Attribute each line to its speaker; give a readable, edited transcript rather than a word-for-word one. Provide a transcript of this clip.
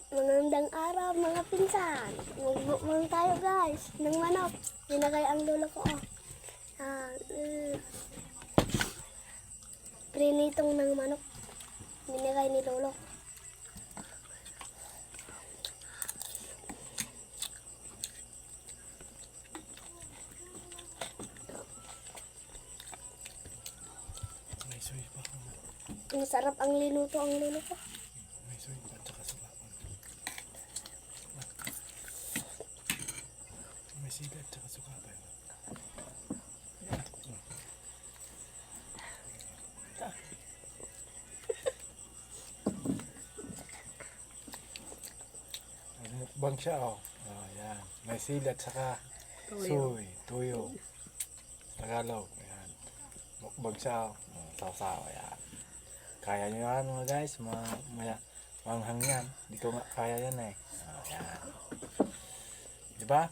Speaker 1: Magandang araw mga pinsan. Magbukbang tayo guys ng manok. Binagay ang lolo ko. Prinitong ng manok. Binagay ni lolo.
Speaker 2: May soy pa ako.
Speaker 1: Masarap ang linuto ang lolo ko.
Speaker 2: May soy pa tsaka suka. May sigat tsaka suka pa yun. Mukbang siya oh. Oh, yan. May silat saka soy, tuyo. Tagalog. Ayan. Mukbang siya oh. Saw-saw. Ayan. Kaya nyo yan mga guys. Manghang yan. Di ko nga kaya yan eh. Ayan. Diba?